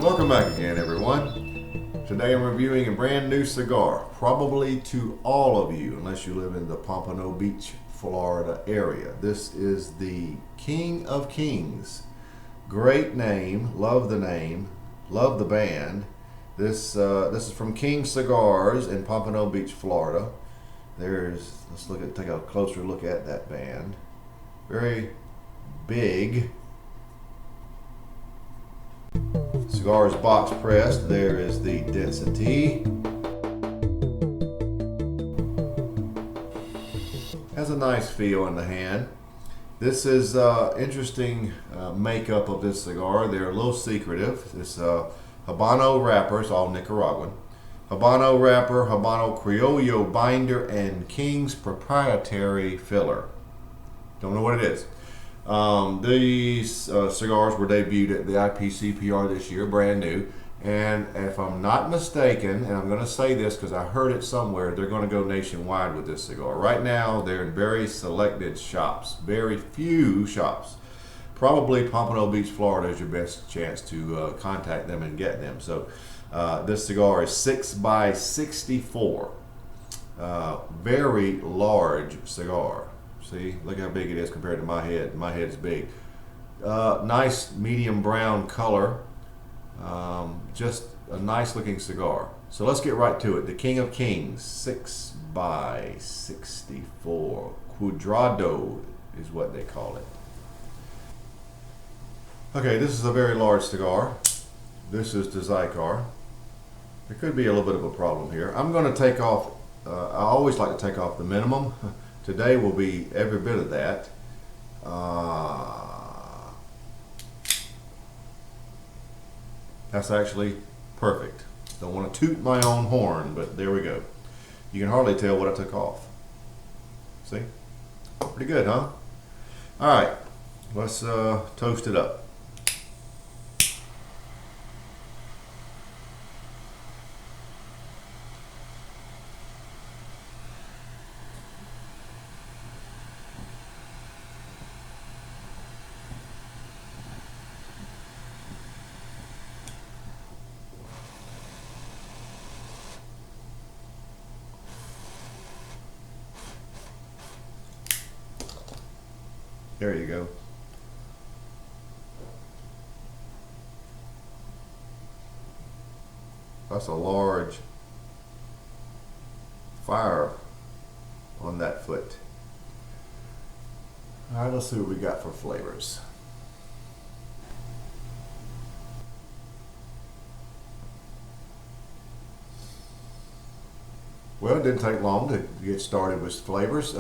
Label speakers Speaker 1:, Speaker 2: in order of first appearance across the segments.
Speaker 1: Welcome back again, everyone. Today I'm reviewing a brand new cigar, probably to all of you, unless you live in the Pompano Beach, Florida area. This is the King of Kings. Great name, love the band. This is from King Cigars in Pompano Beach, Florida. Take a closer look at that band. Very big. Cigar is box pressed. There is the density. Has a nice feel in the hand. This is interesting makeup of this cigar. They're a little secretive. This Habano wrapper, it's all Nicaraguan. Habano wrapper, Habano Criollo binder, and King's proprietary filler. Don't know what it is. These cigars were debuted at the IPCPR this year, brand new. And if I'm not mistaken, and I'm going to say this because I heard it somewhere, they're going to go nationwide with this cigar. Right now, they're in very selected shops, very few shops. Probably Pompano Beach, Florida is your best chance to contact them and get them. So this cigar is 6x64. Very large cigar. See, look how big it is compared to my head. My head's big. Nice medium brown color. Just a nice looking cigar. So let's get right to it. The King of Kings, 6x64. Cuadrado is what they call it. Okay, this is a very large cigar. This is the Zycar. There could be a little bit of a problem here. I'm going to take off, I always like to take off the minimum. Today will be every bit of that. That's actually perfect. Don't want to toot my own horn, but there we go. You can hardly tell what I took off. See? Pretty good, huh? All right, let's toast it up. There you go. That's a large fire on that foot. All right, let's see what we got for flavors. Well, it didn't take long to get started with flavors.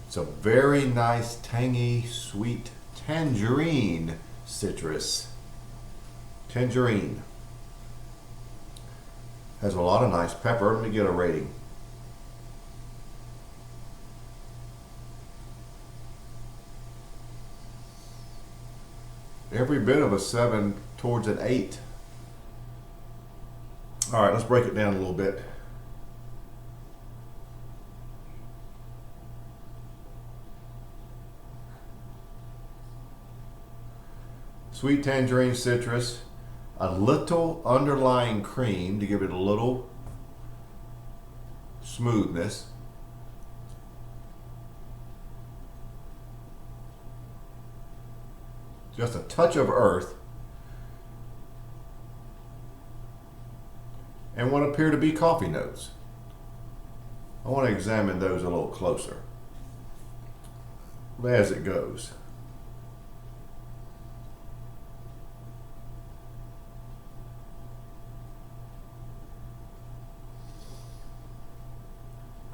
Speaker 1: It's a very nice, tangy, sweet tangerine citrus. Tangerine. Has a lot of nice pepper. Let me get a rating. Every bit of a 7 towards an 8. All right, let's break it down a little bit. Sweet tangerine citrus, a little underlying cream to give it a little smoothness. Just a touch of earth. And what appear to be coffee notes. I want to examine those a little closer as it goes.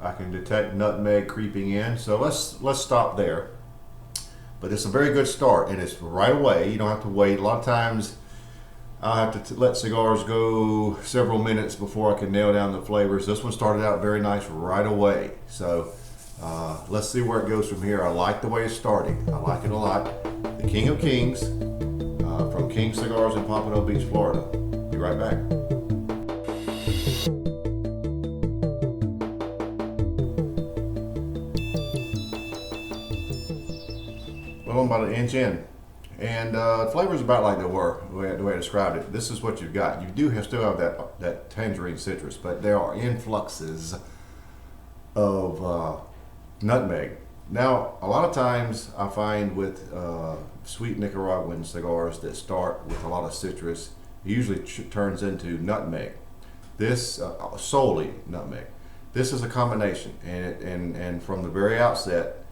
Speaker 1: I can detect nutmeg creeping in, so let's stop there. But it's a very good start, and it's right away. You don't have to wait. A lot of times I'll have to let cigars go several minutes before I can nail down the flavors. This one started out very nice right away. So let's see where it goes from here. I like the way it's starting. I like it a lot. The King of Kings from King Cigars in Pompano Beach, Florida. Be right back. Well, I'm about an inch in. And flavor is about like they were, the way I described it. This is what you've got. You do still have that tangerine citrus, but there are influxes of nutmeg. Now, a lot of times I find with sweet Nicaraguan cigars that start with a lot of citrus, it usually turns into nutmeg. This solely nutmeg. This is a combination, and from the very outset,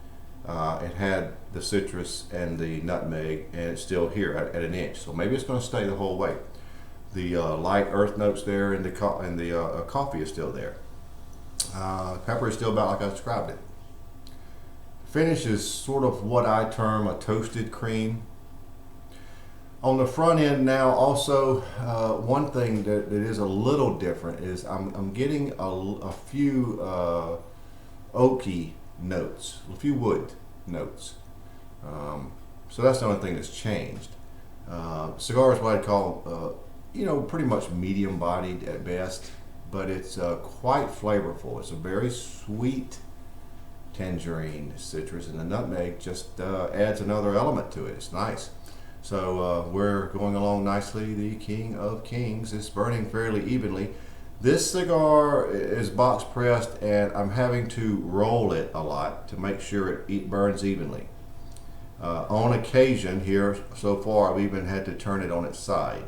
Speaker 1: it had the citrus and the nutmeg, and it's still here at an inch. So maybe it's going to stay the whole way. The light earth notes there, and the coffee is still there. Pepper is still about like I described it. Finish is sort of what I term a toasted cream. On the front end now, also one thing that is a little different is I'm getting a few oaky notes, a few wood notes. So that's the only thing that's changed. Cigar is what I'd call, pretty much medium bodied at best, but it's quite flavorful. It's a very sweet tangerine citrus, and the nutmeg just adds another element to it. It's nice. So we're going along nicely. The King of Kings is burning fairly evenly. This cigar is box pressed, and I'm having to roll it a lot to make sure it burns evenly. On occasion here so far, I've even had to turn it on its side,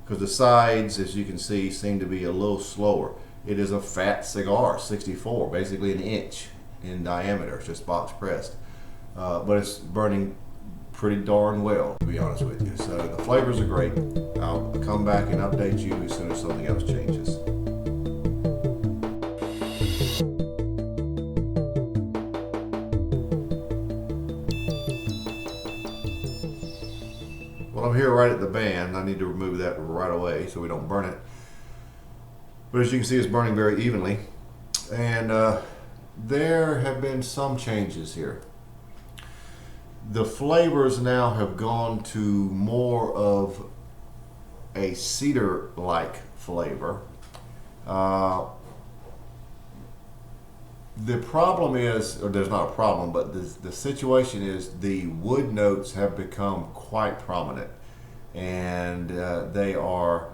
Speaker 1: because the sides, as you can see, seem to be a little slower. It is a fat cigar, 64, basically an inch in diameter. It's just box pressed, but it's burning pretty darn well, to be honest with you. So the flavors are great. I'll come back and update you as soon as something else changes. Well, I'm here right at the band. I need to remove that right away so we don't burn it. But as you can see, it's burning very evenly, and there have been some changes here. The flavors now have gone to more of a cedar-like flavor. The problem is, or there's not a problem, but the situation is the wood notes have become quite prominent, and they are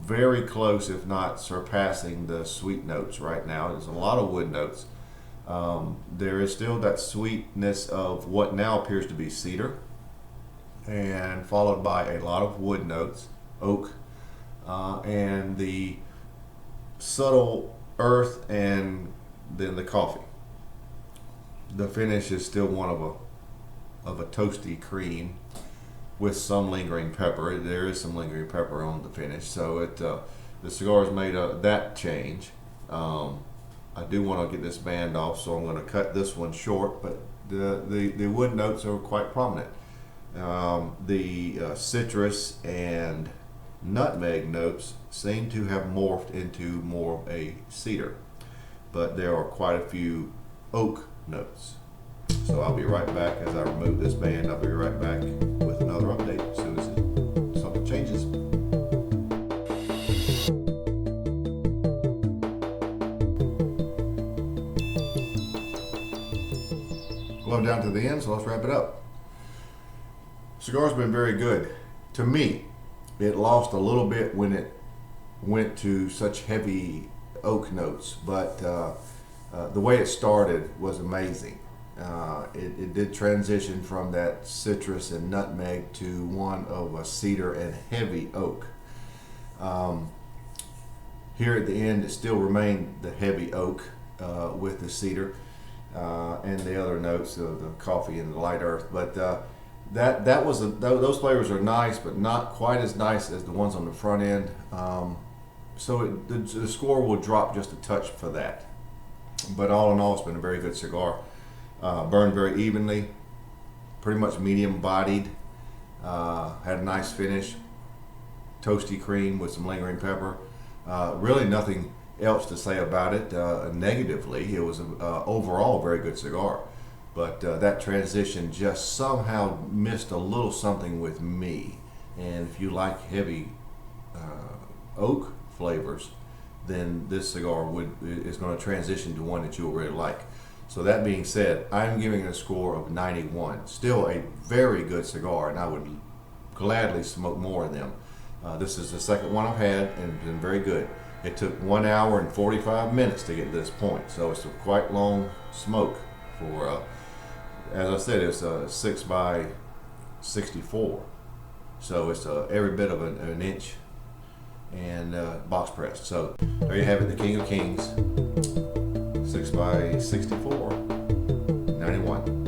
Speaker 1: very close, if not surpassing, the sweet notes right now. There's a lot of wood notes. There is still that sweetness of what now appears to be cedar, and followed by a lot of wood notes, oak, and the subtle earth, and then the coffee. The finish is still one of a toasty cream with some lingering pepper. There is some lingering pepper on the finish, so the cigar has made that change. I do want to get this band off, so I'm going to cut this one short, but the wood notes are quite prominent. The citrus and nutmeg notes seem to have morphed into more of a cedar, but there are quite a few oak notes. So I'll be right back as I remove this band. I'll be right back with another update as soon as something changes. Well, I'm down to the end, so let's wrap it up. Cigar's been very good. To me, it lost a little bit when it went to such heavy oak notes, but the way it started was amazing. It did transition from that citrus and nutmeg to one of a cedar and heavy oak. Here at the end, it still remained the heavy oak with the cedar and the other notes, the coffee and the light earth. But those flavors are nice, but not quite as nice as the ones on the front end. So the score will drop just a touch for that. But all in all, it's been a very good cigar. Burned very evenly, pretty much medium bodied, had a nice finish, toasty cream with some lingering pepper. Really nothing else to say about it negatively. It was overall a very good cigar, but that transition just somehow missed a little something with me. And if you like heavy oak flavors, then this cigar is going to transition to one that you'll really like. So that being said, I'm giving it a score of 91. Still a very good cigar, and I would gladly smoke more of them. This is the second one I've had, and it's been very good. It took 1 hour and 45 minutes to get to this point, so it's a quite long smoke for, as I said, it's a 6 by 64. So it's every bit of an inch and box pressed. So there you have it, the King of Kings, 6 by 64, 91.